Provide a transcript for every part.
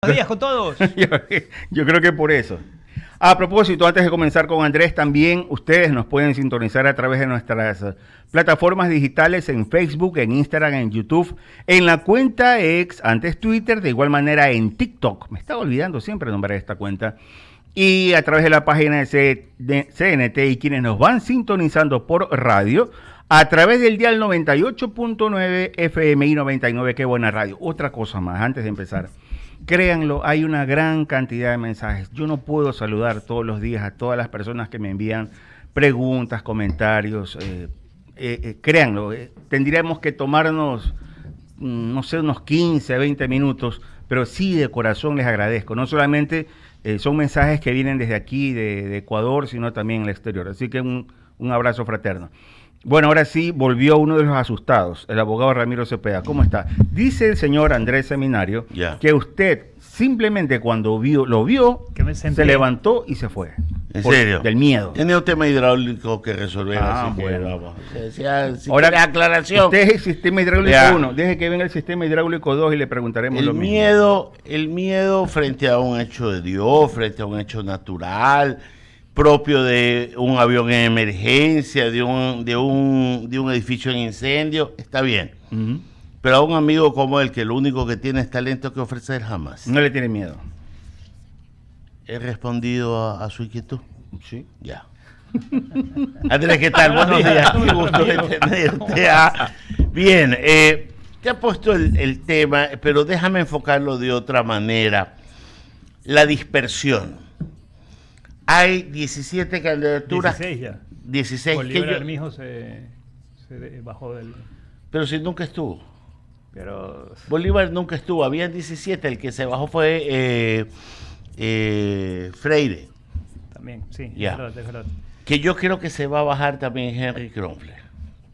Buenos días con todos. Yo creo que por eso. A propósito, antes de comenzar con Andrés, también ustedes nos pueden sintonizar a través de nuestras plataformas digitales en Facebook, en Instagram, en YouTube, en la cuenta ex, antes Twitter, de igual manera en TikTok. Me estaba olvidando siempre nombrar esta cuenta. Y a través de la página de CNT y quienes nos van sintonizando por radio, a través del dial 98.9 FM y 99, qué buena radio. Otra cosa más, antes de empezar. Créanlo, hay una gran cantidad de mensajes. Yo no puedo saludar todos los días a todas las personas que me envían preguntas, comentarios. Créanlo, tendríamos que tomarnos, no sé, unos 15, 20 minutos, pero sí de corazón les agradezco. No solamente son mensajes que vienen desde aquí, de Ecuador, sino también en el exterior. Así que un abrazo fraterno. Bueno, ahora sí, volvió uno de los asustados, el abogado Ramiro Cepeda. ¿Cómo está? Dice el señor Andrés Seminario que usted simplemente cuando lo vio, se levantó y se fue. ¿En serio? Del miedo. Tiene un tema hidráulico que resolver, así bueno. que vamos. Si Ahora, quiere aclaración. Usted es el sistema hidráulico 1, deje que venga el sistema hidráulico 2 y le preguntaremos lo mismo. El miedo frente a un hecho de Dios, frente a un hecho natural, propio de un avión en emergencia, de un edificio en incendio, está bien. Uh-huh. Pero a un amigo como él, que lo único que tiene es talento que ofrecer, jamás. No le tiene miedo. He respondido a su inquietud. Sí. Ya. Andrés, ¿qué tal? Buenos días. Qué gusto de tenerte. Bien, te ha puesto el tema, pero déjame enfocarlo de otra manera. La dispersión. Hay 17 candidaturas. 16 ya. 16. Bolívar Armijo se bajó del... Pero si nunca estuvo. Pero... Bolívar nunca estuvo. Habían 17. El que se bajó fue Freire. También, sí. Ya. Es verdad. Que yo creo que se va a bajar también Henry Kronfler.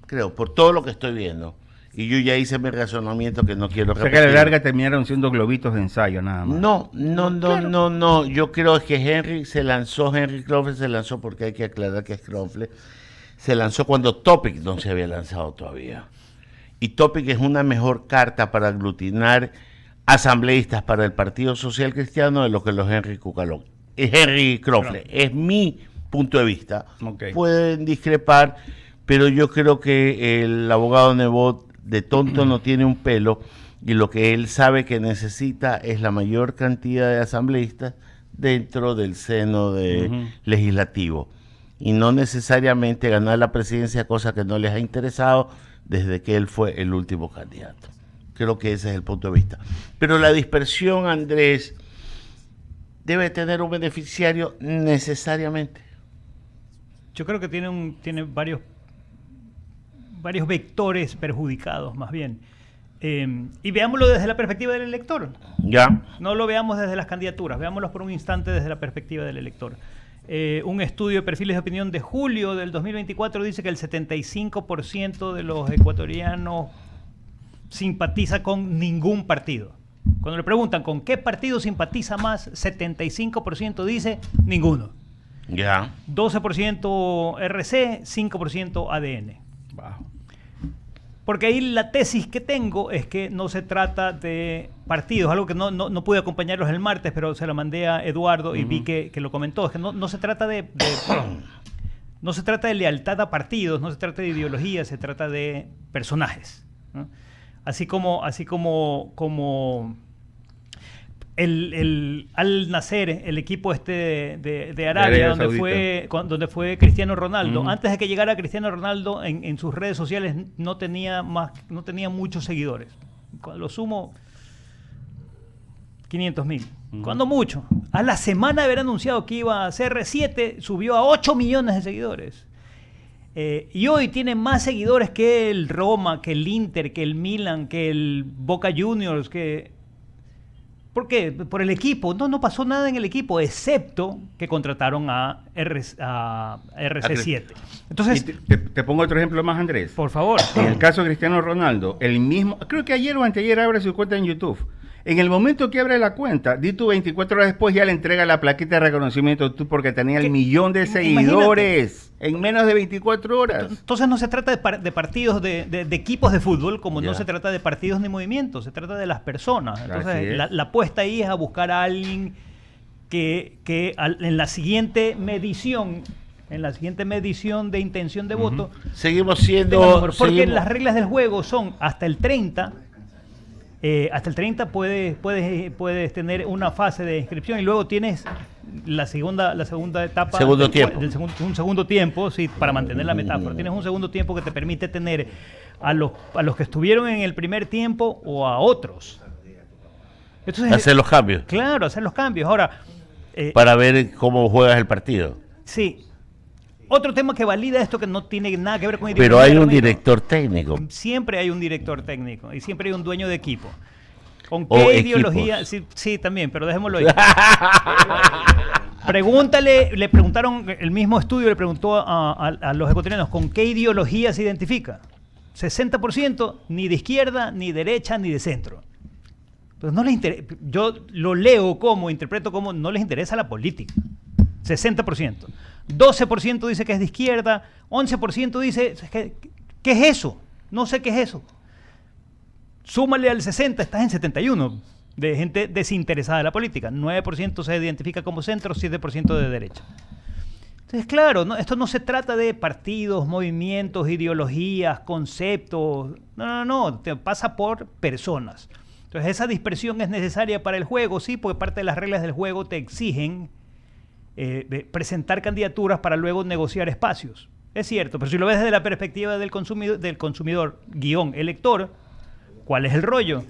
Creo, por todo lo que estoy viendo. Y yo ya hice mi razonamiento que no quiero repetir. O sea que a la larga terminaron siendo globitos de ensayo nada más. No. Yo creo que Henry Kronfler se lanzó porque hay que aclarar que es Kronfler. Se lanzó cuando Topic no se había lanzado todavía. Y Topic es una mejor carta para aglutinar asambleístas para el Partido Social Cristiano de lo que los Henry Kronfler. Es mi punto de vista. Okay. Pueden discrepar, pero yo creo que el abogado Nebot de tonto no tiene un pelo, y lo que él sabe que necesita es la mayor cantidad de asambleístas dentro del seno legislativo, y no necesariamente ganar la presidencia, cosa que no les ha interesado desde que él fue el último candidato. Creo que ese es el punto de vista. Pero la dispersión, Andrés, debe tener un beneficiario necesariamente. Yo creo que tiene varios vectores perjudicados, más bien. Y veámoslo desde la perspectiva del elector. Ya. No lo veamos desde las candidaturas, veámoslo por un instante desde la perspectiva del elector. Un estudio de perfiles de opinión de julio del 2024 dice que el 75% de los ecuatorianos simpatiza con ningún partido. Cuando le preguntan con qué partido simpatiza más, 75% dice ninguno. Ya. 12% RC, 5% ADN. Bajo. Porque ahí la tesis que tengo es que no se trata de partidos, algo que no pude acompañarlos el martes, pero se lo mandé a Eduardo y vi que lo comentó. Es que no se trata no se trata de lealtad a partidos, no se trata de ideología, se trata de personajes, ¿no? Así como el Al Nacer, el equipo de Arabia, donde fue Cristiano Ronaldo. Antes de que llegara Cristiano Ronaldo, en sus redes sociales no tenía muchos seguidores. Lo sumo 500,000. Cuando mucho. A la semana de haber anunciado que iba a CR7, subió a 8 millones de seguidores. Y hoy tiene más seguidores que el Roma, que el Inter, que el Milan, que el Boca Juniors, ¿Por qué? Por el equipo. No pasó nada en el equipo, excepto que contrataron a RC7. Entonces, te pongo otro ejemplo más, Andrés. Por favor. En el caso de Cristiano Ronaldo, el mismo, creo que ayer o anteayer abre su cuenta en YouTube. En el momento que abre la cuenta, di tú 24 horas después ya le entrega la plaquita de reconocimiento tú porque tenía el millón de seguidores en menos de 24 horas. Entonces no se trata de partidos, de equipos de fútbol, como Ya. no se trata de partidos ni movimientos, se trata de las personas. Así Entonces es. la apuesta ahí es a buscar a alguien que en la siguiente medición, de intención de voto, Seguimos tenga siendo... número. Porque seguimos- las reglas del juego son hasta el 30. Hasta el 30 puedes tener una fase de inscripción y luego tienes la segunda etapa. Segundo tiempo. Un segundo tiempo, sí, para mantener la metáfora. Tienes un segundo tiempo que te permite tener a los que estuvieron en el primer tiempo o a otros. Entonces, hacer los cambios claro, hacer los cambios. Ahora, para ver cómo juegas el partido. sí. Otro tema que valida esto que no tiene nada que ver con Pero hay un ideología, director técnico. siempre hay un director técnico y siempre hay un dueño de equipo. ¿Con O qué equipos. ideología? Sí, también, pero dejémoslo ahí. Le preguntaron, el mismo estudio le preguntó a los ecuatorianos, ¿con qué ideología se identifica? 60% ni de izquierda, ni derecha, ni de centro. Pues no les interesa, yo lo leo como, interpreto como, no les interesa la política. 60%. 12% dice que es de izquierda, 11% dice, ¿qué es eso? No sé qué es eso. Súmale al 60, estás en 71 de gente desinteresada de la política. 9% se identifica como centro, 7% de derecha. Entonces, claro, esto no se trata de partidos, movimientos, ideologías, conceptos. No, te pasa por personas. Entonces, esa dispersión es necesaria para el juego, sí, porque parte de las reglas del juego te exigen presentar candidaturas para luego negociar espacios. Es cierto, pero si lo ves desde la perspectiva del consumidor guión elector, ¿cuál es el rollo?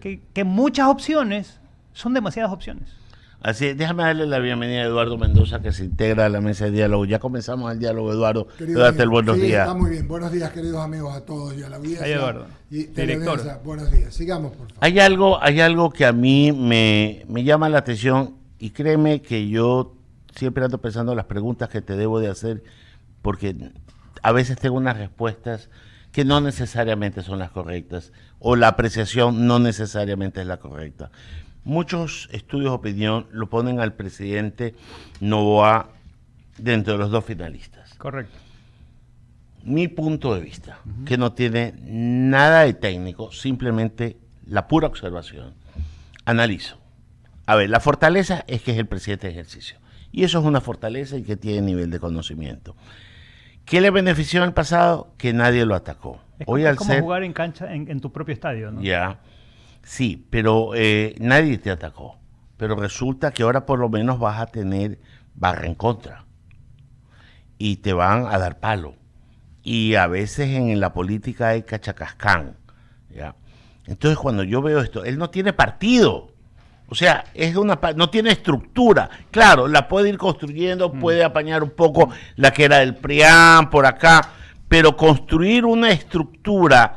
Que muchas opciones son demasiadas opciones. Así es, déjame darle la bienvenida a Eduardo Mendoza, que se integra a la mesa de diálogo. Ya comenzamos el diálogo, Eduardo. Date el buenos sí, días. Está muy bien. Buenos días, queridos amigos, a todos y a la audiencia. Ahí, Eduardo. Y Director. teleaudiencia, buenos días. Sigamos, por favor. Hay algo que a mí me llama la atención y créeme que yo siempre ando pensando en las preguntas que te debo de hacer porque a veces tengo unas respuestas que no necesariamente son las correctas o la apreciación no necesariamente es la correcta. Muchos estudios de opinión lo ponen al presidente Noboa dentro de los dos finalistas. Correcto. Mi punto de vista, que no tiene nada de técnico, simplemente la pura observación. Analizo. A ver, la fortaleza es que es el presidente de ejercicio. Y eso es una fortaleza y que tiene nivel de conocimiento. ¿Qué le benefició en el pasado? Que nadie lo atacó. Es Hoy como, al es como ser... jugar en cancha en tu propio estadio, ¿no? Ya, sí, pero nadie te atacó. Pero resulta que ahora por lo menos vas a tener barra en contra. Y te van a dar palo. Y a veces en la política hay cachacascán. ¿Ya? Entonces cuando yo veo esto, él no tiene partido. O sea, no tiene estructura. Claro, la puede ir construyendo, puede apañar un poco la que era del PRIAM por acá, pero construir una estructura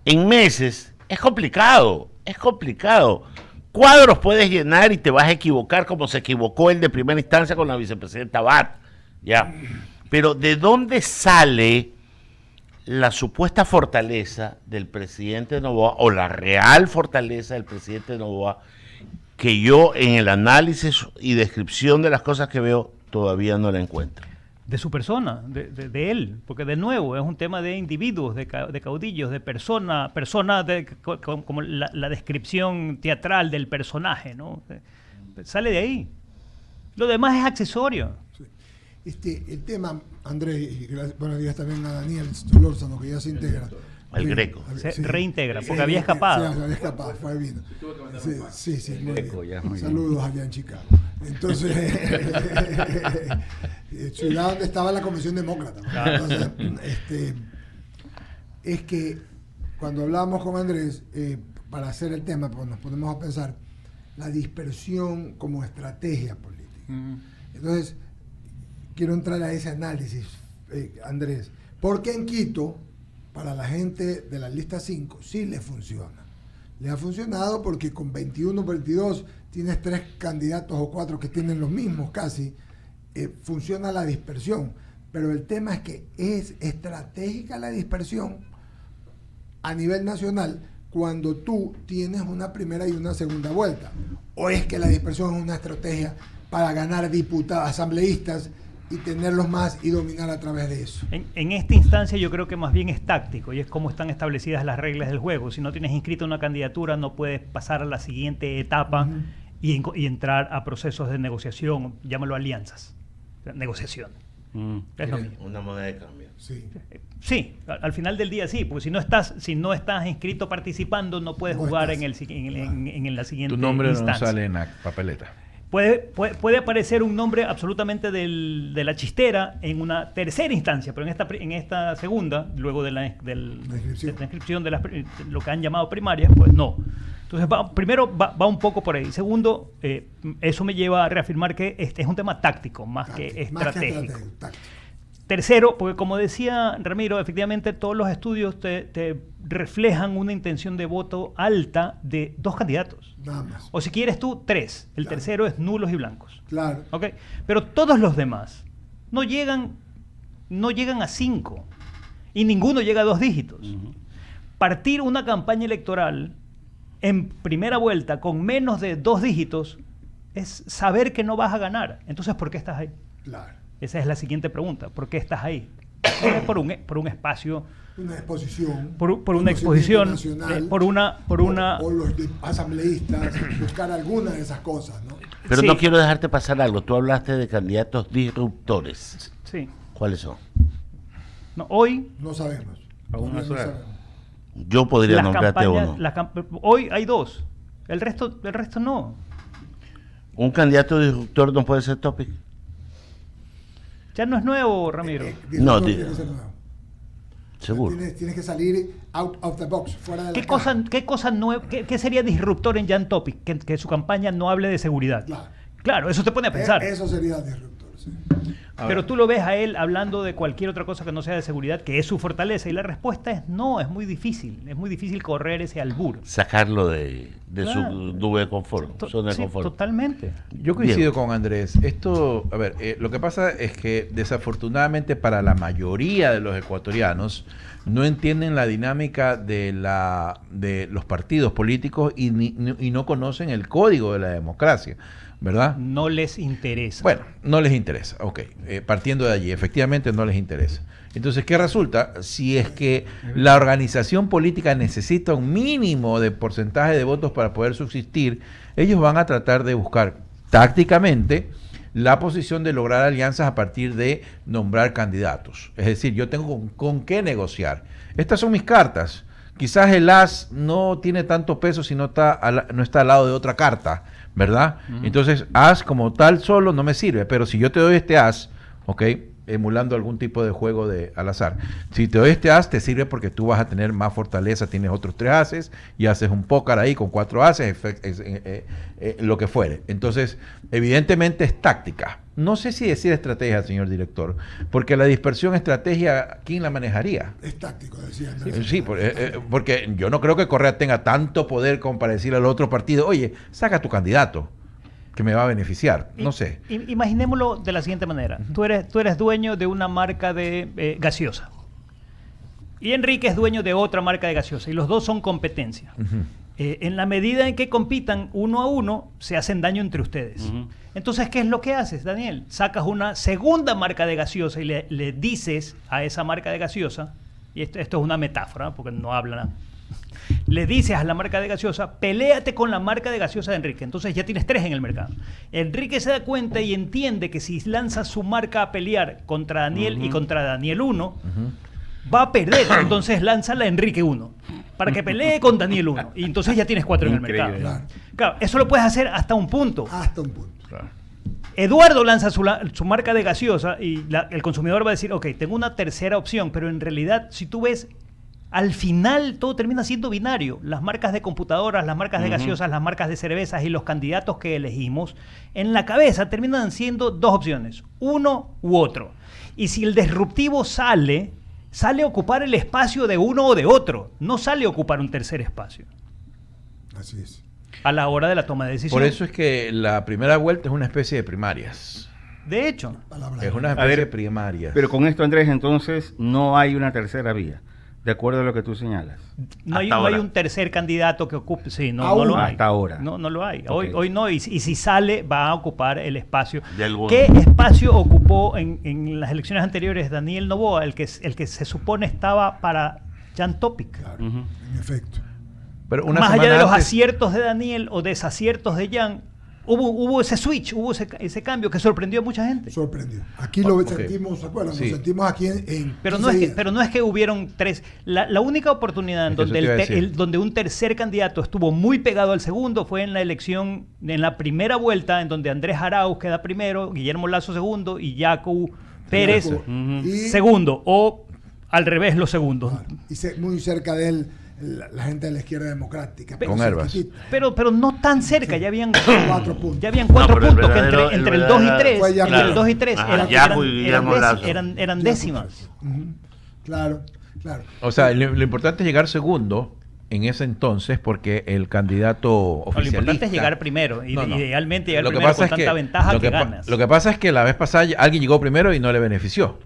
en meses es complicado, Cuadros puedes llenar y te vas a equivocar como se equivocó el de primera instancia con la vicepresidenta Abad, ¿ya? Pero ¿de dónde sale la supuesta fortaleza del presidente Noboa o la real fortaleza del presidente Noboa que yo en el análisis y descripción de las cosas que veo todavía no la encuentro? De su persona, de él, porque de nuevo es un tema de individuos, de caudillos, de persona, como la descripción teatral del personaje, ¿no? Sale de ahí. Lo demás es accesorio. Sí. El tema, Andrés, y buenos días también a Daniel Solórzano, que ya se integra. El Greco. Se reintegra, porque había escapado. Sí, había escapado, fue vino. Sí, muy Greco, bien. ya, muy bien. Saludos allá en Chicago. Entonces, ciudad donde estaba la Comisión Demócrata. Entonces, es que cuando hablábamos con Andrés, para hacer el tema, pues nos ponemos a pensar la dispersión como estrategia política. Entonces, quiero entrar a ese análisis, Andrés, porque en Quito, para la gente de la lista 5, sí le funciona. Le ha funcionado porque con 21, 22, tienes 3 candidatos o 4 que tienen los mismos casi, funciona la dispersión. Pero el tema es que es estratégica la dispersión a nivel nacional cuando tú tienes una primera y una segunda vuelta? ¿O es que la dispersión es una estrategia para ganar diputados, asambleístas y tenerlos más y dominar a través de eso? En esta instancia yo creo que más bien es táctico y es como están establecidas las reglas del juego. Si no tienes inscrita una candidatura no puedes pasar a la siguiente etapa y entrar a procesos de negociación, llámalo alianzas, negociación. Es lo mismo. Una moneda de cambio. Sí. Sí, al final del día sí, porque si no estás inscrito participando no puedes No jugar estás. en la siguiente Tu nombre instancia. no sale en la papeleta. Puede aparecer un nombre absolutamente de la chistera en una tercera instancia, pero en esta segunda, luego de la inscripción de lo que han llamado primarias, pues no. Entonces, primero va un poco por ahí. Segundo, eso me lleva a reafirmar que este es un tema táctico, más que estratégico. Táctico. Tercero, porque como decía Ramiro, efectivamente todos los estudios te reflejan una intención de voto alta de 2 candidatos. Nada más. O si quieres tú, 3. El Claro. tercero es nulos y blancos. Claro. ¿Ok? Pero todos los demás no llegan a 5. Y ninguno llega a 2 dígitos. Partir una campaña electoral en primera vuelta con menos de 2 dígitos es saber que no vas a ganar. Entonces, ¿por qué estás ahí? Claro. Esa es la siguiente pregunta. ¿Por qué estás ahí? Por un espacio, Una exposición. por una conocimiento exposición, nacional, por una... o los asambleístas, buscar alguna de esas cosas, ¿no? Pero Sí. no quiero dejarte pasar algo. Tú hablaste de candidatos disruptores. Sí. ¿Cuáles son? No, hoy No sabemos. Aún no Todavía sabemos. Yo podría las nombrarte campañas, uno. hoy hay 2. El resto no. Un candidato disruptor no puede ser Topic. Ya no es nuevo, Ramiro. No, tiene que ser nuevo. Seguro. Tienes que salir out of the box, fuera de la ¿Qué caja. cosa nueva, qué sería disruptor en Jan Topic? Que su campaña no hable de seguridad. Claro, eso te pone a pensar. Eso sería disruptor, sí. Pero tú lo ves a él hablando de cualquier otra cosa que no sea de seguridad, que es su fortaleza, y la respuesta es no, es muy difícil correr ese albur. Sacarlo de Claro. su nube de confort, zona de Sí, confort. totalmente. Yo coincido Bien. con Andrés. Esto, a ver, lo que pasa es que desafortunadamente para la mayoría de los ecuatorianos no entienden la dinámica de los partidos políticos y no conocen el código de la democracia, ¿verdad? No les interesa. Bueno, no les interesa, ok. Partiendo de allí, efectivamente no les interesa. Entonces, ¿qué resulta? Si es que la organización política necesita un mínimo de porcentaje de votos para poder subsistir, ellos van a tratar de buscar tácticamente la posición de lograr alianzas a partir de nombrar candidatos. Es decir, yo tengo con qué negociar. Estas son mis cartas. Quizás el as no tiene tanto peso si no está al lado de otra carta, ¿verdad? Entonces, as como tal solo no me sirve, pero si yo te doy este as, ¿ok? Emulando algún tipo de juego al azar. Si te doy este as, te sirve porque tú vas a tener más fortaleza, tienes otros 3 ases y haces un póker ahí con 4 ases, lo que fuere. Entonces, evidentemente es táctica. No sé si decir estrategia, señor director, porque la dispersión estrategia, ¿quién la manejaría? Es táctico, decía Andrés. Sí, porque yo no creo que Correa tenga tanto poder como para decirle al otro partido, oye, saca tu candidato, que me va a beneficiar. No sé. Imaginémoslo de la siguiente manera. Tú eres dueño de una marca de gaseosa. Y Enrique es dueño de otra marca de gaseosa. Y los dos son competencia. En la medida en que compitan 1 a 1, se hacen daño entre ustedes. Entonces, ¿qué es lo que haces, Daniel? Sacas una segunda marca de gaseosa y le dices a esa marca de gaseosa, y esto es una metáfora, porque no hablan, le dices a la marca de gaseosa, peléate con la marca de gaseosa de Enrique. Entonces ya tienes 3 en el mercado. Enrique se da cuenta y entiende que si lanza su marca a pelear contra Daniel y contra Daniel 1, va a perder. Entonces lanza la Enrique 1 para que pelee con Daniel 1. Y entonces ya tienes 4 en el Increíble. mercado. Claro, eso lo puedes hacer hasta un punto. Hasta un punto. Eduardo lanza su marca de gaseosa y el consumidor va a decir, ok, tengo una tercera opción, pero en realidad, si tú ves, al final todo termina siendo binario. Las marcas de computadoras, las marcas de gaseosas, las marcas de cervezas y los candidatos que elegimos, en la cabeza terminan siendo 2 opciones, uno u otro. Y si el disruptivo sale a ocupar el espacio de uno o de otro, no sale a ocupar un tercer espacio Así es. a la hora de la toma de decisión. Por eso es que la primera vuelta es una especie de primarias. De hecho, Palabra. Es una A especie ver, de primarias. Pero con esto, Andrés, entonces no hay una tercera vía. de acuerdo a lo que tú señalas. No hay, Hasta no hay ahora. un tercer candidato que ocupe. Sí, no, Aún. no lo hay. Hasta ahora. No, no lo hay. Ok. Hoy no. Y si sale, va a ocupar el espacio. De alguno. ¿Qué espacio ocupó en las elecciones anteriores Daniel Noboa? El que se supone estaba para Jan Topic. Claro, Ujú. en efecto. Pero una Más allá semana de los antes- aciertos de Daniel o desaciertos de Jan, hubo ese switch, hubo ese cambio que sorprendió a mucha gente. Sorprendió. Aquí lo Ok. sentimos, ¿se acuerdan? Sí. Lo sentimos aquí en Pero 15 no, es que, días. pero no es que hubieron tres. La única oportunidad en Es que eso donde, te iba a decir. donde un tercer candidato estuvo muy pegado al segundo fue en la elección, en la primera vuelta, en donde Andrés Arauz queda primero, Guillermo Lazo segundo y Jaco Pérez Jaco. Y- segundo, o al revés los segundos. Y muy cerca de él, la gente de la izquierda democrática. Con Herbas. cerquitita. Pero no tan cerca, ya habían 4 puntos. Ya habían 4 No, pero el puntos que verdadero- entre el el 2 y verdadero- 3, Fue ya entre el claro. 2 y 3 Ajá, eran, Jaco y eran, Guillermo eran, Lazo. eran décimas. Ujú. Claro, claro. O sea, lo importante es llegar segundo en ese entonces porque el candidato No, lo oficialista... importante es llegar primero, y No, no. idealmente llegar Lo que primero pasa con es tanta que- ventaja lo que pa- ganas. Lo que pasa es que la vez pasada alguien llegó primero y no le benefició.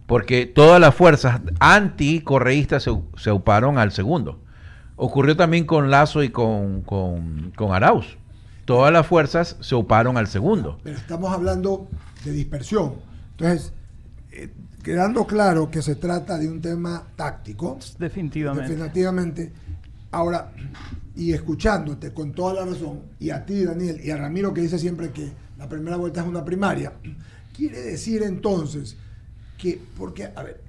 Porque todas las fuerzas anticorreístas se auparon al segundo. Ocurrió también con Lazo y con Arauz. Todas las fuerzas se auparon al segundo. Pero estamos hablando de dispersión. Entonces, quedando claro que se trata de un tema táctico, Definitivamente. definitivamente. Ahora, y escuchándote con toda la razón, y a ti, Daniel, y a Ramiro, que dice siempre que la primera vuelta es una primaria, quiere decir entonces que, porque, a ver,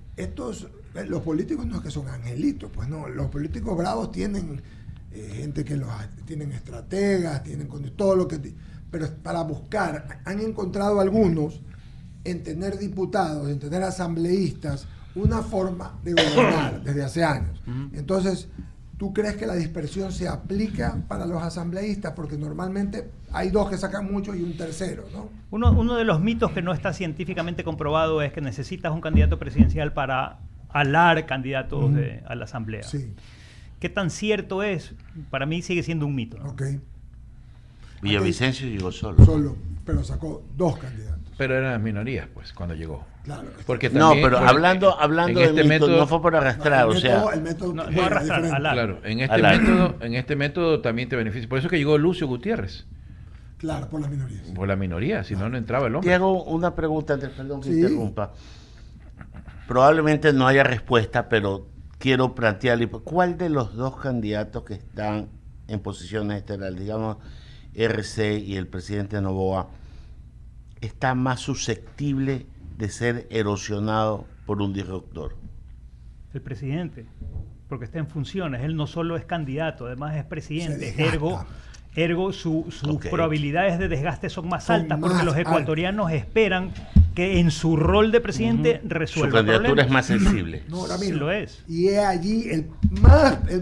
los políticos no es que son angelitos, pues no, los políticos bravos tienen gente que tienen estrategas, tienen todo lo que... Pero para buscar, han encontrado algunos en tener diputados, en tener asambleístas, una forma de gobernar desde hace años. Entonces, ¿tú crees que la dispersión se aplica para los asambleístas? Porque normalmente hay dos que sacan mucho y un tercero, ¿no? Uno de los mitos que no está científicamente comprobado es que necesitas un candidato presidencial para alar candidatos a la asamblea. Sí, ¿Qué tan cierto es? Para mí sigue siendo un mito. ¿no? ok. Villavicencio llegó solo. Solo, pero sacó dos candidatos. Pero eran las minorías, pues, cuando llegó. Claro. Porque No, también, pero por- hablando en de este mito, método, no fue por arrastrar, o sea... el método No, no juega arrastrar, diferente. alar. claro, en este método también te beneficia. Por eso que llegó Lucio Gutiérrez, Claro, por las minorías. por la minoría, si no, no entraba el Te hombre. hago una pregunta, Andrés, perdón que Sí. interrumpa. Probablemente no haya respuesta, pero quiero plantearle, ¿cuál de los dos candidatos que están en posiciones estelares, digamos RC y el presidente Noboa, está más susceptible de ser erosionado por un disruptor? El presidente, porque está en funciones. Él no solo es candidato, además es Se presidente. desgasta. Ergo sus Ok. probabilidades de desgaste son más Son altas, porque más los altas. ecuatorianos esperan que en su rol de presidente Su resuelva candidatura es problemas. más sensible. No, Sí, Ramiro. lo es. Y es allí el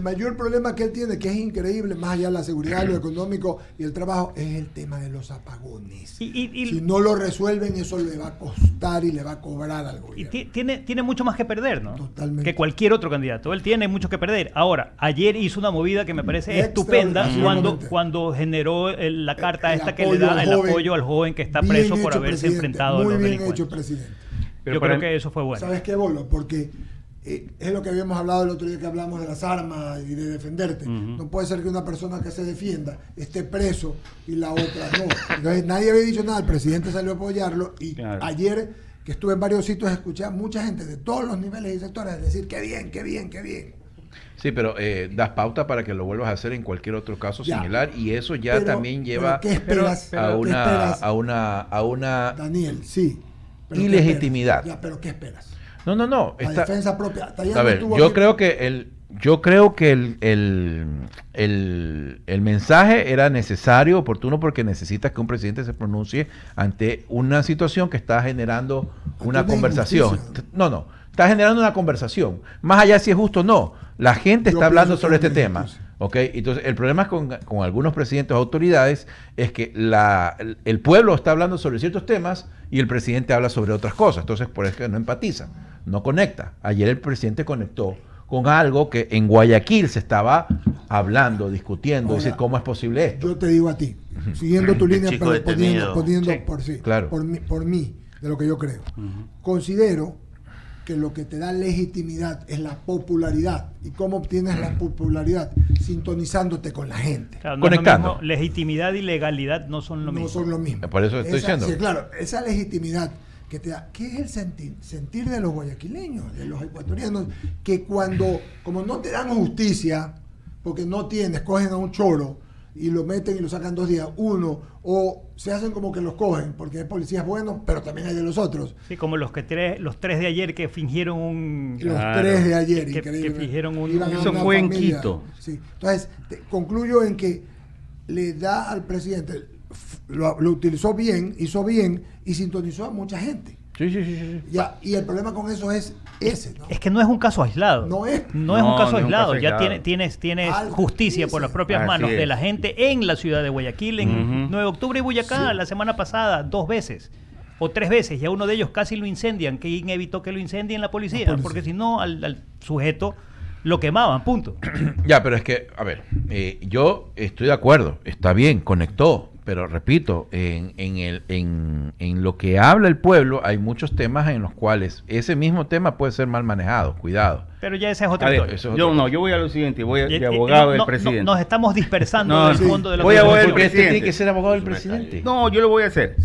mayor problema que él tiene, que es increíble, más allá de la seguridad, lo económico y el trabajo, es el tema de los apagones. Y Si no lo resuelven, eso le va a costar y le va a cobrar al Y gobierno. tiene mucho más que perder, ¿no? Totalmente. Que cualquier otro candidato. Él tiene mucho que perder. Ahora, ayer hizo una movida que me parece Extraordinaria. estupenda cuando, Absolutamente. cuando generó la carta El esta que le apoyo da al el joven. apoyo al joven que está Bien preso por hecho, haberse presidente. enfrentado a Muy los bien delincuentes. hecho, presidente. Pero Yo para- creo que eso fue bueno. ¿Sabes qué, Bolo? Porque es lo que habíamos hablado el otro día que hablamos de las armas y de defenderte. No puede ser que una persona que se defienda esté preso y la otra no. Entonces nadie había dicho nada, el presidente salió a apoyarlo y Claro. ayer que estuve en varios sitios escuché a mucha gente de todos los niveles y sectores decir qué bien, qué bien, qué bien. Sí, pero das pauta para que lo vuelvas a hacer en cualquier otro caso Ya. similar y eso ya Pero- también lleva pero ¿qué esperas? a ¿Qué esperas? a una Daniel, sí. Pero ¿qué ilegitimidad. esperas? Ya, pero ¿qué esperas? no, La está- defensa propia. Tayana a ver, estuvo yo aquí. creo que el mensaje era necesario, oportuno, porque necesitas que un presidente se pronuncie ante una situación que está generando una una conversación. injusticia. No, está generando una conversación. Más allá si es justo o no, la gente Yo está hablando pienso sobre que este es tema. injusticia. ¿Ok? Entonces, el problema con algunos presidentes o autoridades es que el pueblo está hablando sobre ciertos temas y el presidente habla sobre otras cosas. Entonces, por eso es que no empatiza, no conecta. Ayer el presidente conectó con algo que en Guayaquil se estaba hablando, discutiendo, Ahora, decir cómo es posible esto. Yo te digo a ti, siguiendo tu línea, chico pero detenido. poniendo Sí, por sí, claro. por mí, de lo que yo creo. Considero que lo que te da legitimidad es la popularidad. ¿Y cómo obtienes la popularidad? Sintonizándote con la gente. Claro, Conectando. es lo mismo. Legitimidad y legalidad no son lo mismo. No son lo mismo. Por eso estoy diciendo. Sí, claro, esa legitimidad que te da, ¿qué es el sentir de los guayaquileños, de los ecuatorianos? Que cuando, como no te dan justicia, porque no tienes, cogen a un choro y lo meten y lo sacan 2 días, uno, o se hacen como que los cogen, porque hay policías buenos, pero también hay de los otros. Sí, como los 3 de ayer que fingieron un... Los Claro. 3 de ayer, Que increíble. fingieron un... Iban a Eso una fue en familia. Quito. Sí. Entonces, concluyo en que le da al presidente, lo utilizó bien, hizo bien y sintonizó a mucha gente. Sí. Ya, y el problema con eso es ese, ¿no? Es que no es un caso aislado. No es. No es un No, caso no es un aislado. caso Ya aislado. tienes Algo justicia dice. por las propias Así manos de es. la gente en la ciudad de Guayaquil, en Ujú. 9 de octubre y Boyacá, la semana pasada, 2 veces. O 3 veces. Y a uno de ellos casi lo incendian. ¿Quién evitó que lo incendien? La policía. Porque si no, al sujeto lo quemaban, punto. Ya, pero es que, a ver, yo estoy de acuerdo, está bien, conectó, pero repito, en lo que habla el pueblo hay muchos temas en los cuales ese mismo tema puede ser mal manejado, cuidado. Pero ya esa es otra A ver, historia. eso es yo otra no, yo voy a lo siguiente, voy Y- de y- abogado del no, presidente. nos estamos dispersando No, del sí. fondo de la Voy a conversación. ver- Porque este presidente. tiene que ser abogado del presidente. No, yo lo voy a hacer.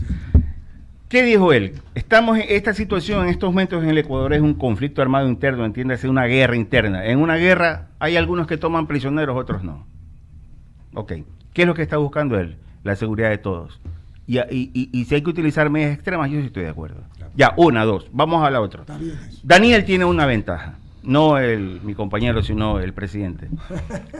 ¿Qué dijo él? Estamos en esta situación en estos momentos en el Ecuador, es un conflicto armado interno, entiéndase, una guerra interna. En una guerra hay algunos que toman prisioneros, otros no. Ok. ¿Qué es lo que está buscando él? La seguridad de todos. Y si hay que utilizar medidas extremas, yo sí estoy de acuerdo. Ya, 1, 2. Vamos a la otra. Está bien eso. Daniel tiene una ventaja. No mi compañero, sino el presidente.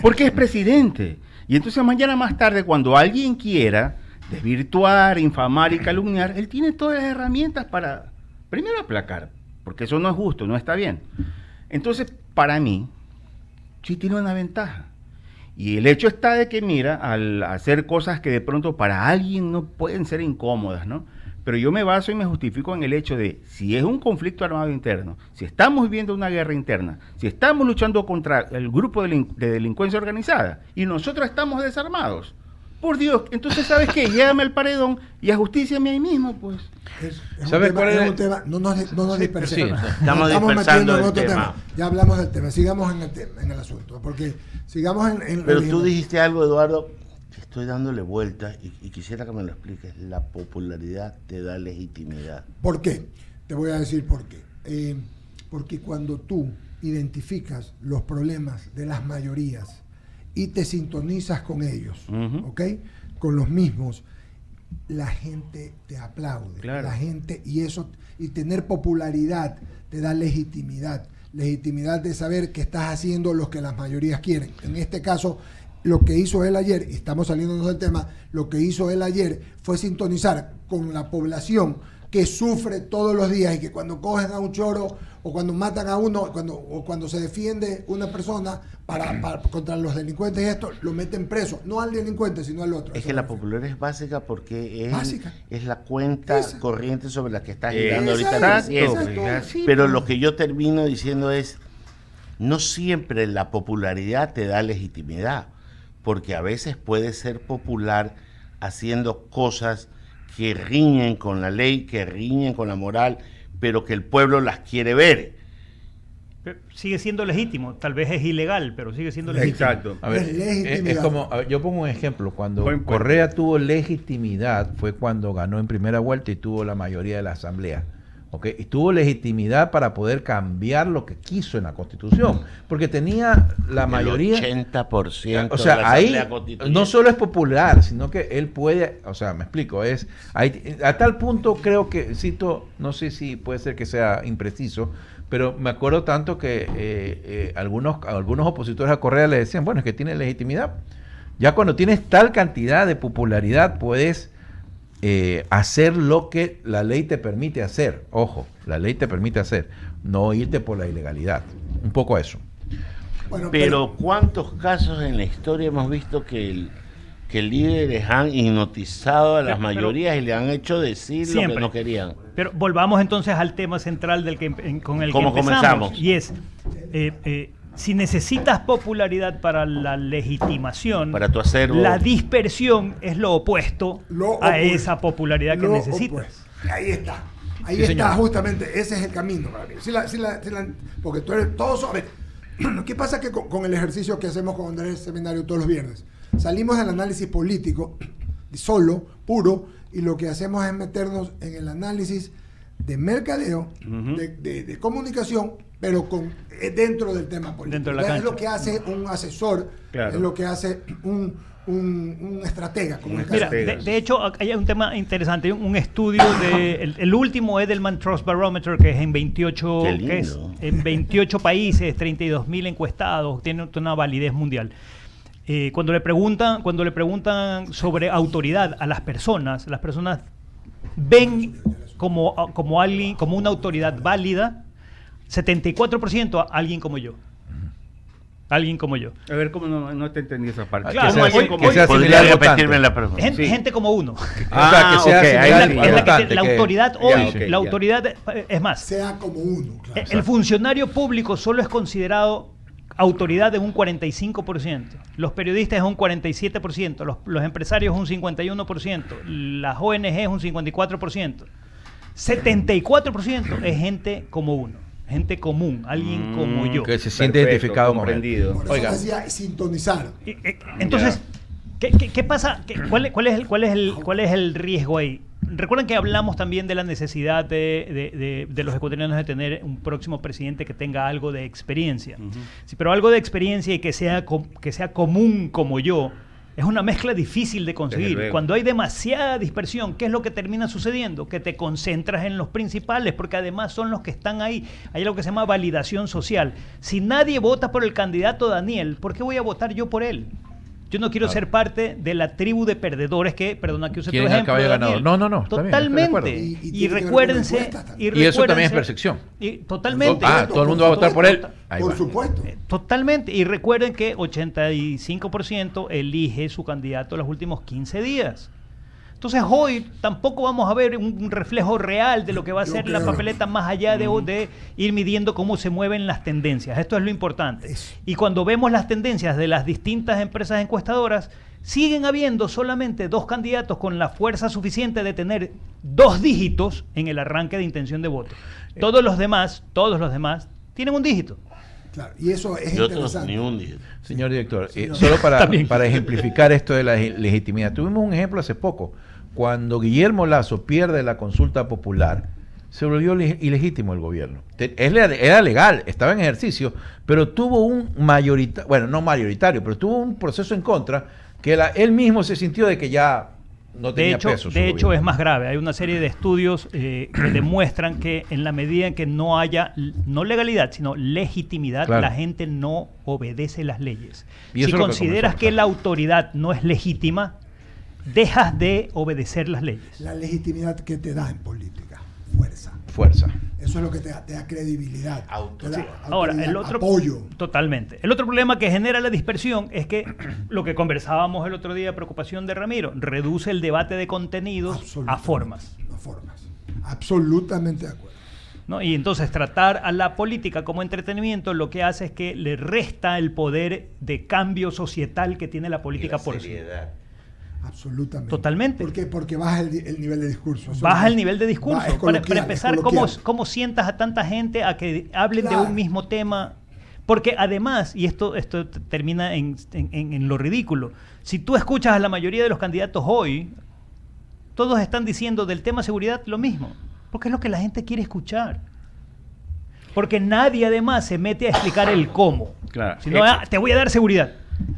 Porque es presidente. Y entonces mañana más tarde, cuando alguien quiera desvirtuar, infamar y calumniar, él tiene todas las herramientas para, primero, aplacar. Porque eso no es justo, no está bien. Entonces, para mí, sí tiene una ventaja. Y el hecho está de que, mira, al hacer cosas que de pronto para alguien no pueden ser incómodas, ¿no? Pero yo me baso y me justifico en el hecho de, si es un conflicto armado interno, si estamos viviendo una guerra interna, si estamos luchando contra el grupo de delincuencia organizada y nosotros estamos desarmados, por Dios, entonces, ¿sabes qué? Llévame al paredón y ajustíciame ahí mismo, pues. Es ¿Sabe un tema, cuál es es el- un tema, no nos dispersemos. sí, estamos Nos dispersando metiendo en el otro tema. Ya hablamos del tema, sigamos en el tema, en el asunto, porque sigamos en Pero tú dijiste algo, Eduardo, que estoy dándole vueltas y quisiera que me lo expliques. La popularidad te da legitimidad. ¿Por qué? Te voy a decir por qué. Porque cuando tú identificas los problemas de las mayorías y te sintonizas con ellos, Ujú. ¿ok? Con los mismos, la gente te aplaude. Claro. La gente, y tener popularidad te da legitimidad. Legitimidad de saber que estás haciendo lo que las mayorías quieren. En este caso, lo que hizo él ayer, y estamos saliéndonos del tema, lo que hizo él ayer fue sintonizar con la población que sufre todos los días y que cuando cogen a un choro o cuando matan a uno o cuando se defiende una persona contra los delincuentes y esto, lo meten preso, no al delincuente sino al otro. Es Eso que la me refiero. popularidad es básica porque Básica. es la cuenta Esa. corriente sobre la que está girando ahorita el Exacto, presidente. exacto. Sí, Pero pues. lo que yo termino diciendo es, no siempre la popularidad te da legitimidad, porque a veces puedes ser popular haciendo cosas que riñen con la ley, que riñen con la moral, pero que el pueblo las quiere ver. Pero sigue siendo legítimo. Tal vez es ilegal, pero sigue siendo legítimo. Exacto. A ver, Es legitimidad. es como, a ver, yo pongo un ejemplo, cuando Buen punto. Correa tuvo legitimidad fue cuando ganó en primera vuelta y tuvo la mayoría de la asamblea. ¿Ok? Y tuvo legitimidad para poder cambiar lo que quiso en la Constitución, porque tenía la mayoría. El 80% O sea, de la ahí Asamblea Constituyente. no solo es popular, sino que él puede, o sea, me explico, a tal punto creo que, cito, no sé si puede ser que sea impreciso, pero me acuerdo tanto que algunos opositores a Correa le decían, bueno, es que tiene legitimidad. Ya cuando tienes tal cantidad de popularidad puedes hacer lo que la ley te permite hacer. Ojo, la ley te permite hacer, no irte por la ilegalidad. Un poco eso. Bueno, Pero ¿cuántos casos en la historia hemos visto que líderes han hipnotizado a las Pero- mayorías y le han hecho decir lo Siempre. que no querían? Pero volvamos entonces al tema central con el que ¿Cómo empezamos. comenzamos? Y es, si necesitas popularidad para la legitimación, Para tu acervo. la dispersión es lo opuesto Lo a opuesto. esa popularidad que lo necesitas. opuesto. Ahí está. Ahí Sí, está, señor. justamente, ese es el camino para mí. Porque tú eres todos. A ver, ¿qué pasa que con el ejercicio que hacemos con Andrés Seminario todos los viernes? Salimos del análisis político, solo, puro, y lo que hacemos es meternos en el análisis de mercadeo, de comunicación, pero dentro del tema político. Dentro de la Es cancha. lo que hace un asesor, Claro. es lo que hace un estratega. Como el Mira, caso. de hecho, hay un tema interesante, un estudio el último Edelman Trust Barometer, que es en 28, Qué lindo. que es en 28 países, 32.000 encuestados, tiene una validez mundial. Cuando le preguntan sobre autoridad a las personas ven como alguien, como una autoridad válida, 74% a alguien como yo. Alguien como yo. A ver, ¿cómo no te entendí esa parte? Claro, ¿Cómo no, alguien hoy- como que sea yo? ¿Podría similar repetirme votante. la pregunta? Gente, Sí. gente como uno. O sea, que sea ok, similar ahí al sí. Es la votante, que- autoridad hoy, Ya, ok, la ya. autoridad, es más, Sea como uno, claro. el funcionario público solo es considerado autoridad en un 45%, los periodistas es un 47%, los empresarios un 51%, las ONG un 54%, 74% es gente como uno, gente común, alguien como yo. Que se siente Perfecto, identificado con él. comprendido. Por eso Oiga. decía sintonizar. Entonces, ¿qué pasa? ¿Cuál es el riesgo ahí? Recuerden que hablamos también de la necesidad de los ecuatorianos de tener un próximo presidente que tenga algo de experiencia. Sí, pero algo de experiencia y que sea común como yo, es una mezcla difícil de Desde conseguir. luego. Cuando hay demasiada dispersión, ¿qué es lo que termina sucediendo? Que te concentras en los principales, porque además son los que están ahí. Hay algo que se llama validación social. Si nadie vota por el candidato Daniel, ¿por qué voy a votar yo por él? Yo no quiero ser parte de la tribu de perdedores que, perdona que use tu Quieren al ejemplo, caballo Daniel. ganador. No, está bien, estoy de acuerdo. Totalmente. Y Y tiene que ver con recuérdense. encuestas también. Y eso también es recuérdense- percepción. Totalmente. Ah, todo el mundo va a votar por él. Ahí Por va. supuesto. Totalmente. Y recuerden que 85% elige su candidato los últimos 15 días. Entonces hoy tampoco vamos a ver un reflejo real de lo que va a Yo ser la creo. papeleta más allá de ir midiendo cómo se mueven las tendencias. Esto es lo importante. Eso. Y cuando vemos las tendencias de las distintas empresas encuestadoras, siguen habiendo solamente 2 candidatos con la fuerza suficiente de tener 2 dígitos en el arranque de intención de voto. Todos los demás tienen un dígito. Claro. Y eso es Y otros interesante. ni un día. Señor director, Señor. solo También. para ejemplificar esto de la legitimidad, tuvimos un ejemplo hace poco. Cuando Guillermo Lasso pierde la consulta popular, se volvió ilegítimo el gobierno. Él era legal, estaba en ejercicio, pero tuvo un mayoritario, bueno, no mayoritario, pero tuvo un proceso en contra que él mismo se sintió de que ya no De tenía hecho, peso. su de hecho gobierno. es más grave. Hay una serie de estudios que demuestran que en la medida en que no haya, no legalidad, sino legitimidad, Claro. la gente no obedece las leyes. Y eso Si es lo que consideras comenzó a que pasar. la autoridad no es legítima, dejas de obedecer las leyes. La legitimidad que te da en política. Fuerza. Fuerza. Eso es lo que te da credibilidad. Auto. Te da Sí. Ahora, autoridad, el otro apoyo. Totalmente. El otro problema que genera la dispersión es que lo que conversábamos el otro día, preocupación de Ramiro, reduce el debate de contenidos a Absolutamente. formas. A formas. Absolutamente de acuerdo. ¿No? Y entonces tratar a la política como entretenimiento lo que hace es que le resta el poder de cambio societal que tiene la política por sí. Absolutamente. Totalmente. ¿Por qué? Porque baja el nivel de discurso. Eso Baja es- el nivel de es discurso. Para coloquial, empezar, es ¿cómo, coloquial. cómo sientas a tanta gente a que hablen de Claro. un mismo tema? Porque además, y esto termina en lo ridículo, si tú escuchas a la mayoría de los candidatos hoy, todos están diciendo del tema seguridad lo mismo, porque es lo que la gente quiere escuchar. Porque nadie además se mete a explicar el cómo. Claro. Sino, te voy a dar seguridad.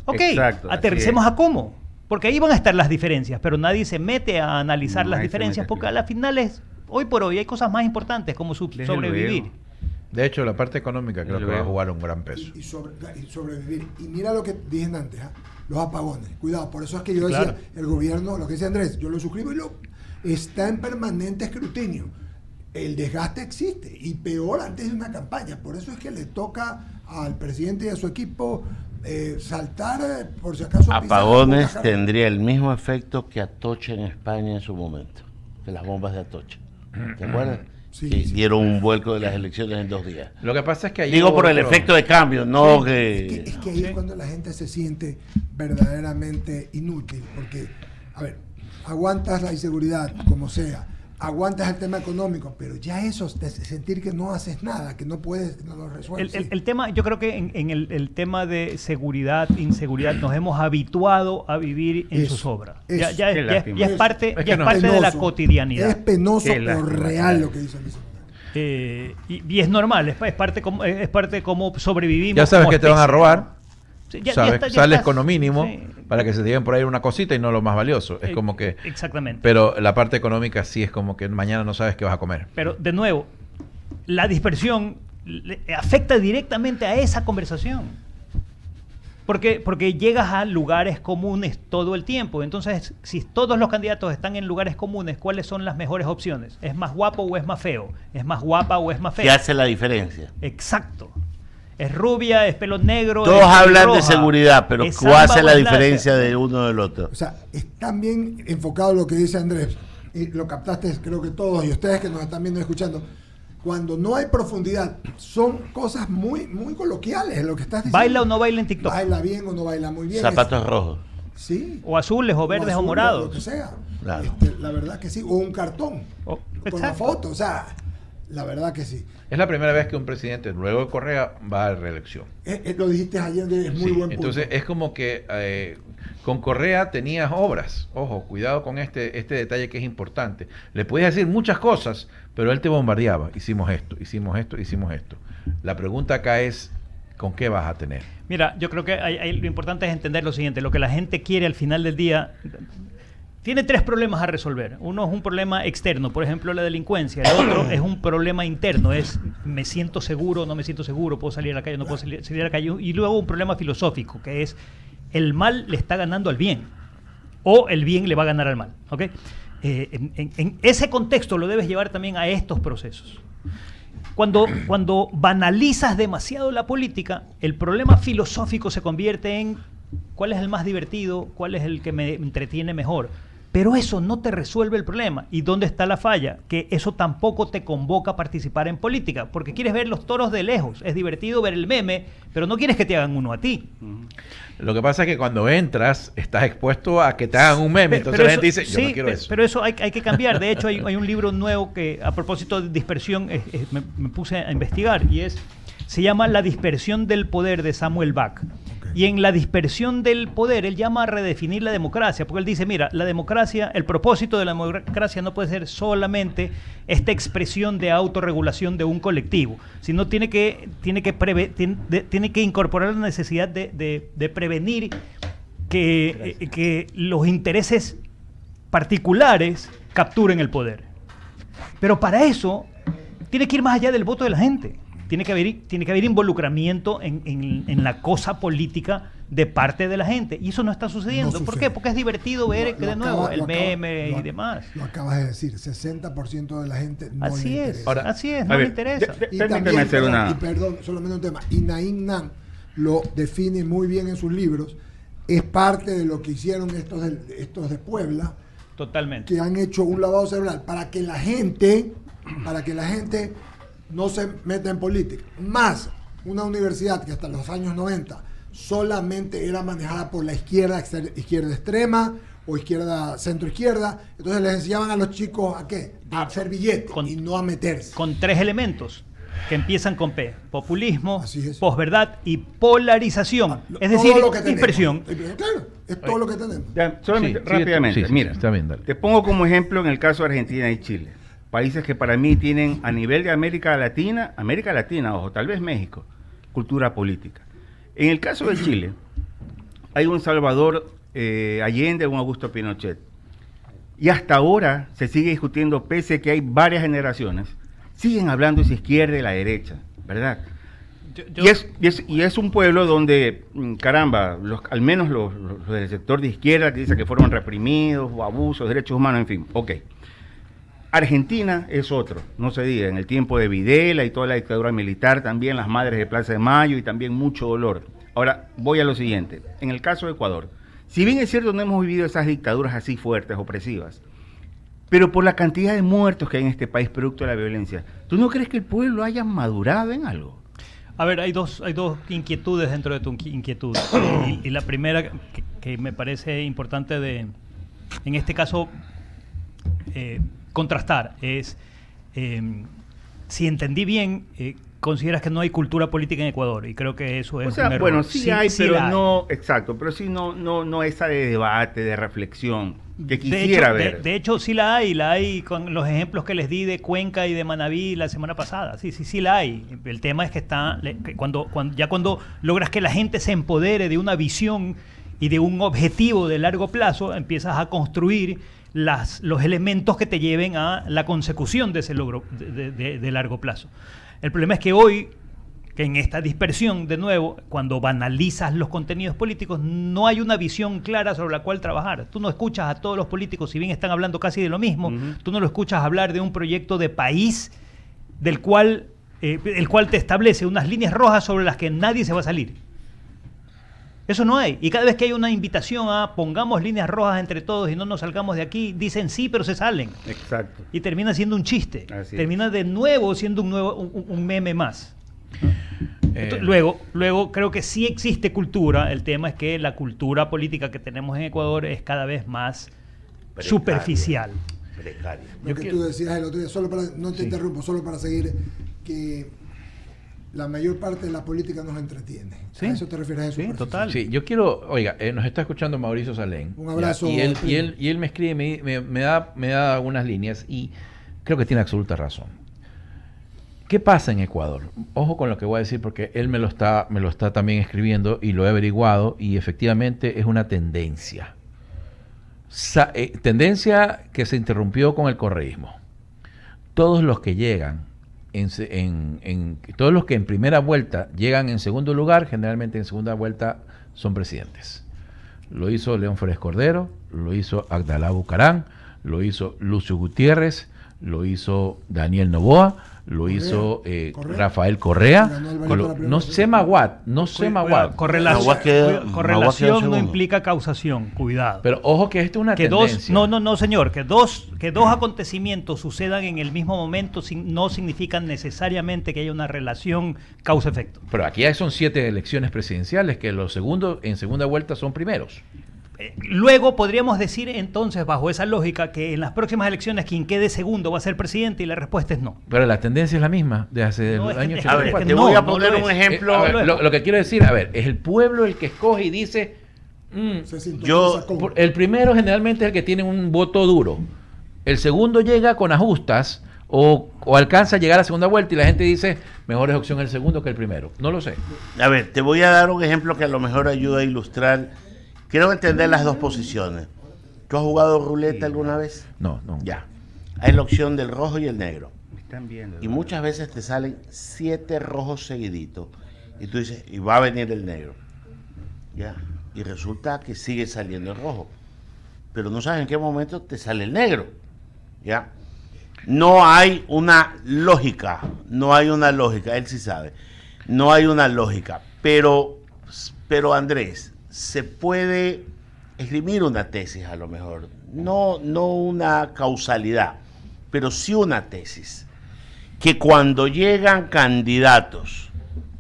Ok, Exacto, así aterricemos es. a cómo. Porque ahí van a estar las diferencias, pero nadie se mete a analizar las Nadie se diferencias, mete a porque a explicar. las finales, hoy por hoy, hay cosas más importantes como Desde sobrevivir. luego. De hecho, la parte económica creo que va a Luego. jugar un gran peso. Y sobrevivir. Y mira lo que dije antes, los apagones. Cuidado, por eso es que yo decía, Claro. el gobierno, lo que dice Andrés, yo lo suscribo y está en permanente escrutinio. El desgaste existe y peor antes de una campaña. Por eso es que le toca al presidente y a su equipo saltar, por si acaso. pisar Apagones la boca. tendría el mismo efecto que Atocha en España en su momento, de las bombas de Atocha. ¿Te acuerdas? Sí, que sí. dieron un vuelco de las elecciones en 2 días. Lo que pasa es que ahí Digo hubo por el otro- efecto de cambio, no Es que... que ahí es cuando la gente se siente verdaderamente inútil, porque, a ver, aguantas la inseguridad como sea, aguantas el tema económico, pero ya eso, sentir que no haces nada, que no puedes, no lo resuelves. El tema, yo creo que en el tema de seguridad, inseguridad, nos hemos habituado a vivir en Eso, zozobra. eso. Ya Qué lástima. es parte, Es que ya es no. parte de la Penoso. cotidianidad. Es penoso, Qué pero lástima. real lo que dice Luis. Y es normal, es parte de cómo sobrevivimos. Ya sabes como que te van a especie, robar. ¿no? Sí, ya Sabes, está- ya sales estás- con lo mínimo sí. para que se te lleven por ahí una cosita y no lo más valioso. Es como que... Exactamente. Pero la parte económica sí es como que mañana no sabes qué vas a comer. Pero, de nuevo, la dispersión afecta directamente a esa conversación. Porque llegas a lugares comunes todo el tiempo. Entonces, si todos los candidatos están en lugares comunes, ¿cuáles son las mejores opciones? ¿Es más guapo o es más feo? ¿Es más guapa o es más ¿Qué fea? hace la diferencia? Exacto. Es rubia, es pelo negro. Todos es hablan de pelirroja, seguridad, pero es ¿cuál hace samba la o es lacia. diferencia de uno del otro? O sea, es tan bien enfocado lo que dice Andrés, y lo captaste creo que todos, y ustedes que nos están viendo y escuchando, cuando no hay profundidad, son cosas muy, muy coloquiales lo que estás diciendo. ¿Baila o no baila en TikTok? Baila bien o no baila muy bien. Zapatos rojos. Sí. O azules, o verdes, o azul, morados. Lo que sea. Claro. La verdad que sí. O un cartón O- con la exacto. foto. O sea, la verdad que sí. Es la primera vez que un presidente, luego de Correa, va a reelección. Lo dijiste ayer, es muy Sí, buen punto. entonces es como que con Correa tenías obras. Ojo, cuidado con este detalle que es importante. Le podías decir muchas cosas, pero él te bombardeaba. Hicimos esto, hicimos esto, hicimos esto. La pregunta acá es, ¿con qué vas a tener? Mira, yo creo que lo importante es entender lo siguiente. Lo que la gente quiere al final del día tiene tres problemas a resolver. Uno es un problema externo, por ejemplo, la delincuencia. El otro es un problema interno, es me siento seguro, no me siento seguro, puedo salir a la calle, no puedo salir a la calle. Y luego un problema filosófico, que es el mal le está ganando al bien o el bien le va a ganar al mal. ¿Ok? En ese contexto lo debes llevar también a estos procesos. Cuando banalizas demasiado la política, el problema filosófico se convierte en cuál es el más divertido, cuál es el que me entretiene mejor. Pero eso no te resuelve el problema. ¿Y dónde está la falla? Que eso tampoco te convoca a participar en política, porque quieres ver los toros de lejos. Es divertido ver el meme, pero no quieres que te hagan uno a ti. Lo que pasa es que cuando entras, estás expuesto a que te hagan un meme. Entonces la gente dice, yo no quiero eso. Pero eso hay que cambiar. De hecho, hay un libro nuevo que, a propósito de dispersión, me puse a investigar, y se llama La dispersión del poder, de Samuel Bach. Y en La dispersión del poder, él llama a redefinir la democracia, porque él dice, mira, la democracia, el propósito de la democracia no puede ser solamente esta expresión de autorregulación de un colectivo, sino tiene que incorporar la necesidad de prevenir que los intereses particulares capturen el poder. Pero para eso tiene que ir más allá del voto de la gente. Tiene que haber involucramiento en la cosa política de parte de la gente. Y eso no está sucediendo. No ¿Por sucede. qué? Porque es divertido ver Lo de nuevo acaba- el lo acaba- meme lo- y demás. Lo acabas de decir, 60% de la gente no Así le es. interesa. Ahora, Así es, a no le ver, interesa. Y Permíteme también, hacer una... perdón, solamente un tema. Y Naim Nam lo define muy bien en sus libros. Es parte de lo que hicieron estos de Puebla, Totalmente. que han hecho un lavado cerebral para que la gente no se meta en política. Más una universidad que hasta los años 90 solamente era manejada por la izquierda extrema o centro izquierda. Entonces les enseñaban a los chicos a qué, a hacer billetes y no a meterse. Con tres elementos que empiezan con P: populismo, Así es. posverdad y polarización. Es Todo decir, lo que tenemos. dispersión. Claro, es todo lo que tenemos. Ya, solamente, Sí, sigue rápidamente, tú. Sí, mira, está bien, dale. te pongo como ejemplo en el caso de Argentina y Chile, países que para mí tienen a nivel de América Latina, ojo, tal vez México, cultura política. En el caso de Chile, hay un Salvador Allende, un Augusto Pinochet, y hasta ahora se sigue discutiendo, pese a que hay varias generaciones, siguen hablando de esa izquierda y la derecha, ¿verdad? Y es un pueblo donde, caramba, al menos los del sector de izquierda que dicen que fueron reprimidos, o abusos, derechos humanos, en fin, ok. Argentina es otro, no se diga, en el tiempo de Videla y toda la dictadura militar, también las madres de Plaza de Mayo y también mucho dolor. Ahora, voy a lo siguiente, en el caso de Ecuador, si bien es cierto no hemos vivido esas dictaduras así fuertes, opresivas, pero por la cantidad de muertos que hay en este país producto de la violencia, ¿tú no crees que el pueblo haya madurado en algo? A ver, hay dos inquietudes dentro de tu inquietud. Y la primera que me parece importante en este caso, contrastar es, si entendí bien, consideras que no hay cultura política en Ecuador, y creo que eso es O sea, un error. bueno, sí hay, sí pero la hay. no, exacto, pero sí no esa de debate, de reflexión, que De quisiera hecho, ver. de hecho, sí la hay con los ejemplos que les di de Cuenca y de Manabí la semana pasada. Sí la hay. El tema es que cuando logras que la gente se empodere de una visión y de un objetivo de largo plazo, empiezas a construir los elementos que te lleven a la consecución de ese logro de largo plazo. El problema es que hoy, que en esta dispersión, de nuevo, cuando banalizas los contenidos políticos, no hay una visión clara sobre la cual trabajar. Tú no escuchas a todos los políticos, si bien están hablando casi de lo mismo, tú no lo escuchas hablar de un proyecto de país del cual, el cual te establece unas líneas rojas sobre las que nadie se va a salir. Eso no hay. Y cada vez que hay una invitación a pongamos líneas rojas entre todos y no nos salgamos de aquí, dicen sí, pero se salen. Exacto. Y termina siendo un chiste. Así Termina de nuevo siendo un meme más. Eh, Luego creo que sí existe cultura. El tema es que la cultura política que tenemos en Ecuador es cada vez más Precaria. superficial. Precaria. Lo que tú decías el otro día, no te interrumpo, solo para seguir, que la mayor parte de la política nos entretiene. Sí. ¿A eso te refieres? Sí, total. Sí, yo quiero, oiga, nos está escuchando Mauricio Salén. Un abrazo, Y él, primo. y él me escribe, me da algunas líneas y creo que tiene absoluta razón. ¿Qué pasa en Ecuador? Ojo con lo que voy a decir porque él me lo está también escribiendo y lo he averiguado y efectivamente es una tendencia. Tendencia que se interrumpió con el correísmo. Todos los que llegan todos los que en primera vuelta llegan en segundo lugar, generalmente en segunda vuelta son presidentes. Lo hizo León Férez Cordero, lo hizo Abdalá Bucaram, lo hizo Lucio Gutiérrez, lo hizo Daniel Noboa, lo hizo Correa. Rafael Correa. Ganó el Valle por la primera No vez. sé Maguad, no sé Maguad. Maguad queda Correlación no segundo. implica causación, cuidado. Pero ojo que esto es una Que tendencia. no, señor, que dos acontecimientos sucedan en el mismo momento no significan necesariamente que haya una relación causa-efecto. Pero aquí son 7 elecciones presidenciales que los segundos en segunda vuelta son primeros. Luego podríamos decir entonces, bajo esa lógica, que en las próximas elecciones quien quede segundo va a ser presidente y la respuesta es no. Pero la tendencia es la misma de hace No, el es que- año es que- 84. A ver, que te no, voy a no poner lo un es. ejemplo. A ver, lo que quiero decir, a ver, es el pueblo el que escoge y dice, Se sintoniza Yo- con- el primero generalmente es el que tiene un voto duro. El segundo llega con ajustas o alcanza a llegar a segunda vuelta y la gente dice, mejor es opción el segundo que el primero. No lo sé. A ver, te voy a dar un ejemplo que a lo mejor ayuda a ilustrar. Quiero entender las dos posiciones. ¿Tú has jugado ruleta alguna vez? No. Ya. Hay la opción del rojo y el negro. Me están viendo. Y muchas veces te salen 7 rojos seguiditos. Y tú dices, y va a venir el negro. Ya. Y resulta que sigue saliendo el rojo. Pero no sabes en qué momento te sale el negro. Ya. No hay una lógica. Él sí sabe. No hay una lógica. Pero Andrés, se puede esgrimir una tesis a lo mejor. No una causalidad, pero sí una tesis. Que cuando llegan candidatos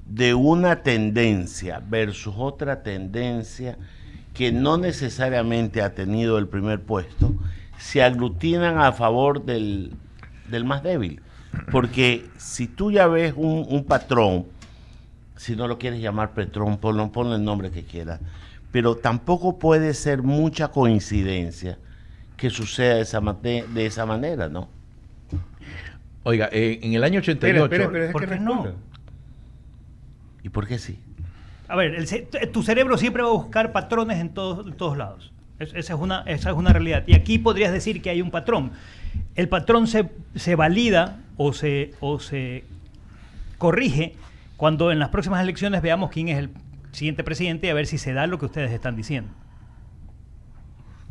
de una tendencia versus otra tendencia que no necesariamente ha tenido el primer puesto, se aglutinan a favor del más débil. Porque si tú ya ves un patrón, si no lo quieres llamar patrón, ponle el nombre que quieras, pero tampoco puede ser mucha coincidencia que suceda de esa manera, ¿no? Oiga, en el año 88... Espera, ¿Por es que qué no? responda. ¿Y por qué sí? A ver, tu cerebro siempre va a buscar patrones en todos lados. Esa es una realidad. Y aquí podrías decir que hay un patrón. El patrón se valida o se corrige cuando en las próximas elecciones veamos quién es el siguiente presidente y a ver si se da lo que ustedes están diciendo.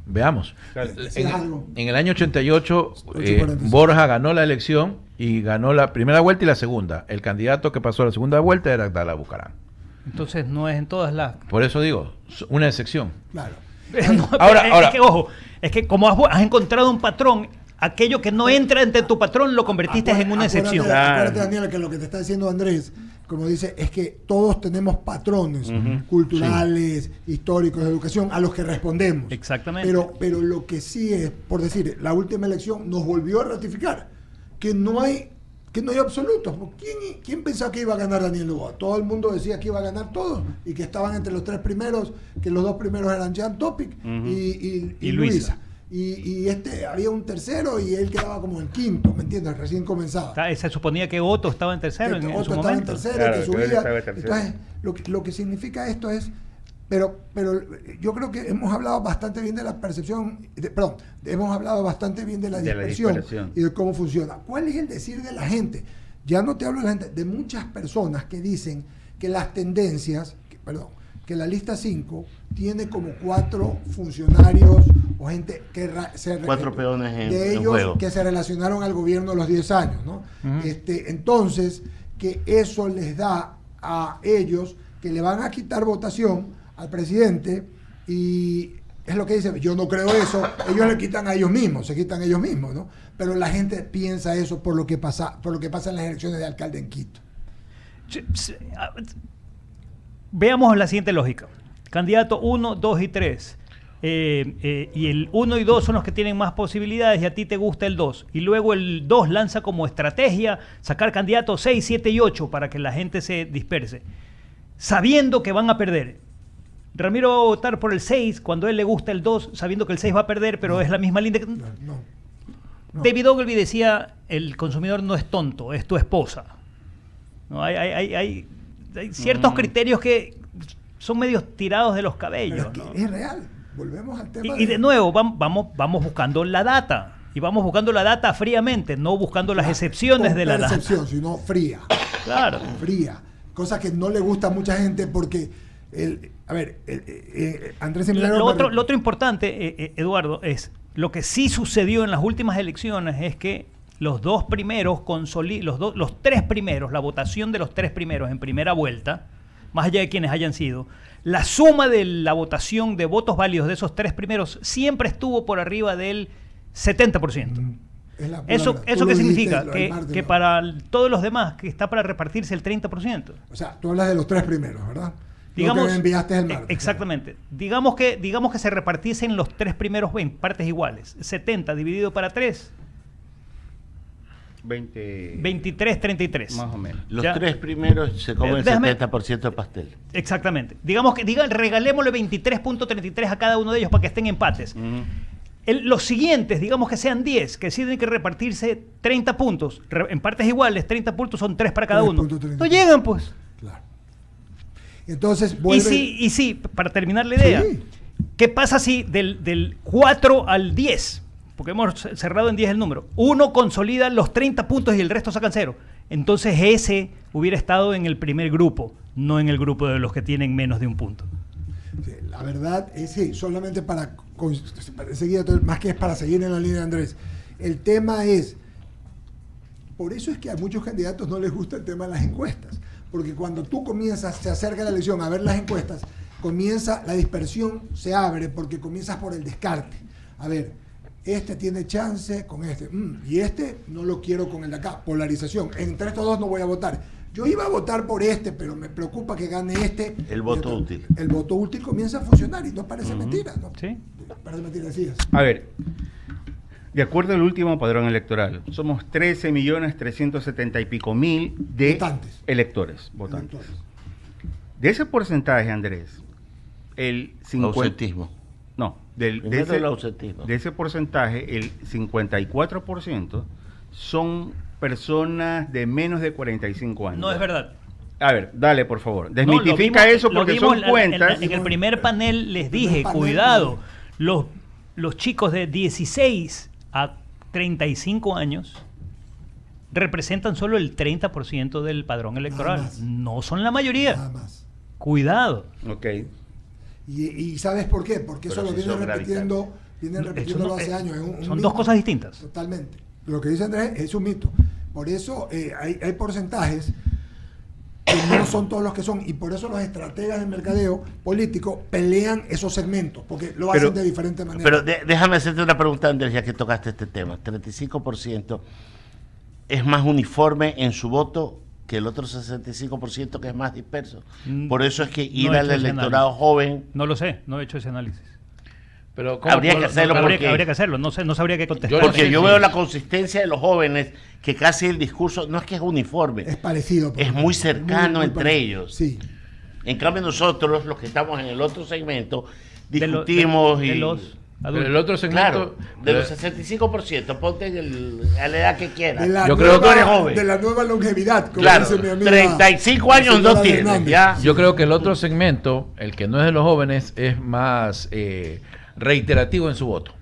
Veamos. Decías algo. En el año 88, 8:45. Borja ganó la elección y ganó la primera vuelta y la segunda. El candidato que pasó a la segunda vuelta era Abdalá Bucaram. Entonces no es en todas las... Por eso digo, una excepción. Claro. No, Ahora- es que, ojo, es que como has encontrado un patrón, aquello que no entra entre tu patrón lo convertiste en una Acuérdate, excepción. Claro. Acuérdate, Daniel, que lo que te está diciendo Andrés como dice, es que todos tenemos patrones culturales, históricos, de educación, a los que respondemos. Exactamente. Pero lo que sí es, por decir, la última elección nos volvió a ratificar que no hay absolutos. ¿Quién pensaba que iba a ganar Daniel Noboa? Todo el mundo decía que iba a ganar todos y que estaban entre los 3 primeros, que los 2 primeros eran Jan Topic y Luisa. Y había un tercero y él quedaba como en quinto, ¿me entiendes? Recién comenzaba. Se suponía que Otto estaba en tercero en su estaba momento. en tercero, Claro, que que él subía. estaba en tercero. Entonces, lo que significa esto es, pero yo creo que hemos hablado bastante bien de la percepción, hemos hablado bastante bien de la dispersión y de cómo funciona. ¿Cuál es el decir de la gente? Ya no te hablo de la gente, de muchas personas que dicen que las tendencias, que la lista 5 tiene como 4 funcionarios o gente que 4 peones de en ellos juego. que se relacionaron al gobierno a los 10 años, ¿no? Entonces, que eso les da a ellos que le van a quitar votación al presidente, y es lo que dice, yo no creo eso, ellos le quitan a ellos mismos, se quitan ellos mismos, ¿no? Pero la gente piensa eso por lo que pasa en las elecciones de alcalde en Quito. Veamos la siguiente lógica. Candidato 1, 2 y 3. Y el 1 y 2 son los que tienen más posibilidades y a ti te gusta el 2. Y luego el 2 lanza como estrategia sacar candidatos 6, 7 y 8 para que la gente se disperse. Sabiendo que van a perder. Ramiro va a votar por el 6 cuando a él le gusta el 2, sabiendo que el 6 va a perder, pero es la misma línea. No. David Ogilvy decía, el consumidor no es tonto, es tu esposa. ¿No? Hay ciertos criterios que son medios tirados de los cabellos. Pero ¿no? es real. Volvemos al tema. Y de nuevo, vamos buscando la data. Y vamos buscando la data fríamente, no buscando las excepciones de la data. Excepción, sino fría. Claro. Fría. Cosa que no le gusta a mucha gente porque, Andrés Emiliano... Lo otro importante, Eduardo, es lo que sí sucedió en las últimas elecciones es que los 2 primeros, los 3 primeros, la votación de los 3 primeros en primera vuelta, más allá de quienes hayan sido, la suma de la votación de votos válidos de esos 3 primeros siempre estuvo por arriba del 70%. ¿Eso qué significa? Que para todos los demás, que está para repartirse el 30%. O sea, tú hablas de los 3 primeros, ¿verdad? Digamos, lo que me enviaste el martes. Exactamente. Digamos que se repartiesen los 3 primeros en partes iguales. 70 dividido para 3. 23, 33. Más o menos. Los ¿Ya? 3 primeros se comen el 70% del pastel. Exactamente. Regalémosle 23.33 a cada uno de ellos para que estén empates. Los siguientes, digamos que sean 10, que sí tienen que repartirse 30 puntos. En partes iguales, 30 puntos son 3 para cada uno. No llegan, pues. Claro. Entonces, Y sí, para terminar la idea, Sí. ¿qué pasa si del 4 al 10, porque hemos cerrado en 10 el número, uno consolida los 30 puntos y el resto sacan 0? Entonces ese hubiera estado en el primer grupo, no en el grupo de los que tienen menos de un punto. Sí, la verdad es sí, solamente para seguir, más que es para seguir en la línea de Andrés. El tema es, por eso es que a muchos candidatos no les gusta el tema de las encuestas, porque cuando tú se acerca la elección a ver las encuestas, la dispersión se abre porque comienzas por el descarte. A ver, este tiene chance con este, y este no lo quiero con el de acá, polarización. Entre estos dos no voy a votar. Yo iba a votar por este, pero me preocupa que gane este. El voto útil. El voto útil comienza a funcionar y no parece mentira, ¿no? Sí. Parece mentira, decías. A ver, de acuerdo al último padrón electoral, somos 13.370.000 y pico de Votantes. electores, votantes. De ese porcentaje, Andrés, el 50... Ausentismo. No, Primero el ausentismo. de ese porcentaje, el 54% son personas de menos de 45 años. No es verdad. A ver, dale, por favor. No, Desmitifica eso lo porque vimos son cuentas. En el primer panel les dije, panel, cuidado, los chicos de 16 a 35 años representan solo el 30% del padrón electoral. más. No son la mayoría. Nada más. Cuidado. Ok. Y ¿sabes por qué? Porque eso Pero lo si vienen son repitiendo hace años. Son dos cosas distintas. Totalmente. Lo que dice Andrés es un mito. Por eso hay porcentajes que no son todos los que son, y por eso los estrategas de mercadeo político pelean esos segmentos, porque lo hacen de diferente manera. Pero déjame hacerte una pregunta, Andrés, ya que tocaste este tema. ¿35% es más uniforme en su voto que el otro 65% que es más disperso. Mm, Por eso es que no ir he al hecho ese electorado análisis. joven No lo sé, no he hecho ese análisis. Pero ¿cómo? habría que hacerlo porque, Habría que hacerlo, no sé, no sabría qué contestar. Yo porque sí, yo sí. veo la consistencia de los jóvenes, que casi el discurso no es que es uniforme, Es parecido. es muy cercano muy entre parecido. ellos. Sí. En cambio nosotros, los que estamos en el otro segmento, De lo- discutimos de y... los Pero adultos. el otro Claro, segmento... de los 65%, ponte a la edad que quieras. De la Yo nueva, creo que tú eres joven. de la nueva longevidad, como Claro, dice mi amiga. 35 la años no señora tienes, Hernández. ya. Yo creo que el otro segmento, el que no es de los jóvenes, es más reiterativo en su voto.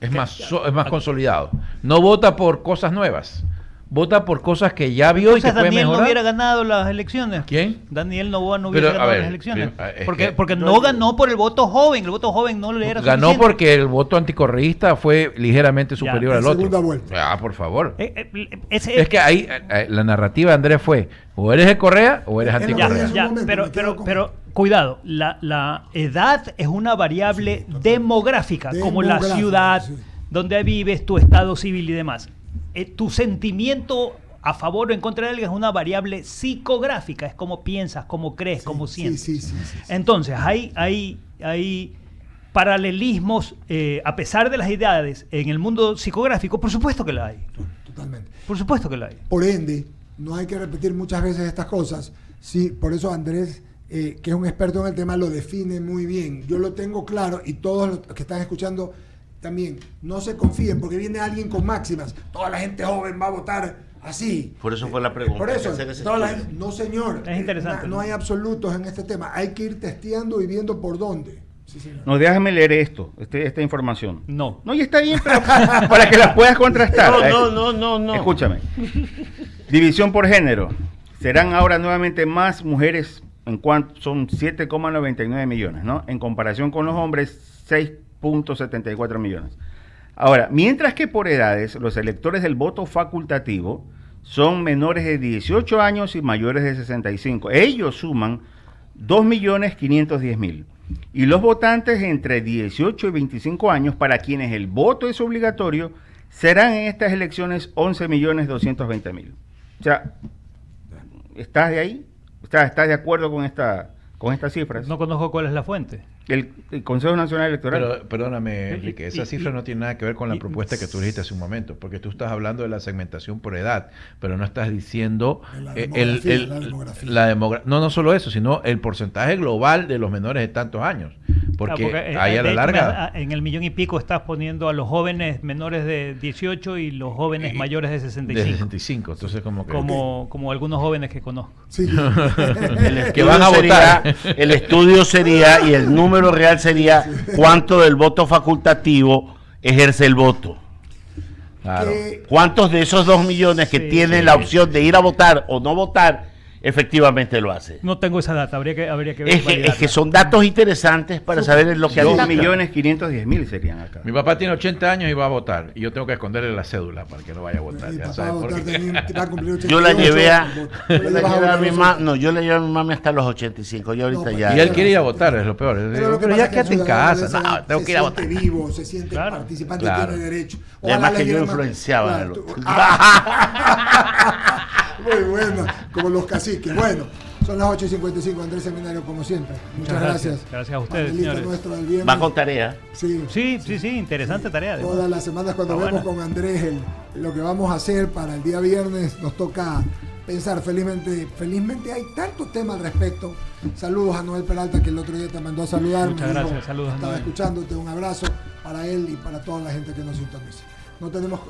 Es más consolidado. No vota por cosas nuevas. Vota por cosas que ya vio y que Entonces puede Daniel no mejorar. hubiera ganado las elecciones. ¿Quién? Daniel Noboa no hubiera Pero, a ganado ver, las elecciones. es Porque, que- porque no ganó por el voto joven. El voto joven no le era Ganó suficiente. porque el voto anticorreísta fue ligeramente superior en al otro. segunda vuelta. Ah, por favor. Ese- Es que ahí la narrativa de Andrés fue o eres de Correa o eres Es lo que anticorrea. en su Ya, momento, me quedo con- pero cuidado, la edad es una variable demográfica, como la Demográfica, ciudad, sí. donde vives, tu estado civil y demás. Tu sentimiento a favor o en contra de alguien es una variable psicográfica, es cómo piensas, cómo crees, cómo sientes. Sí. Entonces, hay paralelismos, a pesar de las edades, en el mundo psicográfico, por supuesto que la hay. Totalmente. Por supuesto que la hay. Por ende, no hay que repetir muchas veces estas cosas. Sí, por eso Andrés, que es un experto en el tema, lo define muy bien. Yo lo tengo claro y todos los que están escuchando también. No se confíen porque viene alguien con máximas. Toda la gente joven va a votar así. Por eso fue la pregunta. Por eso, hay que hacer ese toda la estudio. gente- no señor. Es interesante, No ¿no? hay absolutos en este tema. Hay que ir testeando y viendo por dónde. Sí, señor. No, déjame leer esta información. No. No, y está bien, pero para que las puedas contrastar. No. Escúchame. División por género. Serán ahora nuevamente más mujeres, en cuanto son 7,99 millones, ¿no? En comparación con los hombres, 6,74 millones. Ahora, mientras que por edades, los electores del voto facultativo son menores de 18 años y mayores de 65. Ellos suman 2.510.000. Y los votantes entre 18 y 25 años, para quienes el voto es obligatorio, serán en estas elecciones 11.220.000. O sea, ¿estás de ahí? ¿Estás de acuerdo con estas cifras? No conozco cuál es la fuente. El Consejo Nacional Electoral. Pero perdóname, Enrique, esa cifra no tiene nada que ver con la y- propuesta que tú dijiste hace un momento, porque tú estás hablando de la segmentación por edad, pero no estás diciendo La demografía. no solo eso, sino el porcentaje global de los menores de tantos años, porque ahí a la de hecho, larga... en el millón y pico estás poniendo a los jóvenes menores de 18 y los jóvenes mayores de De 65. 65, entonces como que... Como algunos jóvenes que conozco. Sí. Que van a votar. El estudio sería, y el número real sería, cuánto del voto facultativo ejerce el voto. Claro. ¿Cuántos de esos 2 millones que Sí, tienen sí, la opción de ir a votar o no votar, efectivamente lo hace? No tengo esa data, habría que Es que validarla. son datos interesantes para saber en lo que ataca. 2.510.000 serían acá. Mi papá tiene 80 años y va a votar, y yo tengo que esconderle la cédula para que no vaya a votar. Mi Ya papá sabes va a por votar qué. también, va a cumplir 88. Yo la llevé a, Tú la llevas a mi votar mamá, nosotros. no, yo la llevé a mi mami hasta los 85, yo ahorita No, ya. Y él quiere ir a votar, es lo peor. Yo digo, lo que pero pasa ya es que quédate en ciudadano casa. de esa edad No, tengo que ir a votar. Se siente vivo, se siente Claro, participante, claro. tiene derecho. Y además Ojalá que le yo dieran más- influenciaba Claro, en el otro. Muy buena, como los caciques. Bueno, son las 8:55, Andrés Seminario, como siempre. Muchas gracias. Gracias a ustedes, Panelista señores. nuestro del viernes. Va con tarea. Sí. Sí, interesante tarea. además. Todas las semanas cuando Está vemos buena. con Andrés lo que vamos a hacer para el día viernes, nos toca pensar. Felizmente hay tantos temas al respecto. Saludos a Noel Peralta, que el otro día te mandó a saludar. Muchas Me dijo, gracias, saludos a Estaba Noel. escuchándote, un abrazo para él y para toda la gente que nos sintoniza. No tenemos...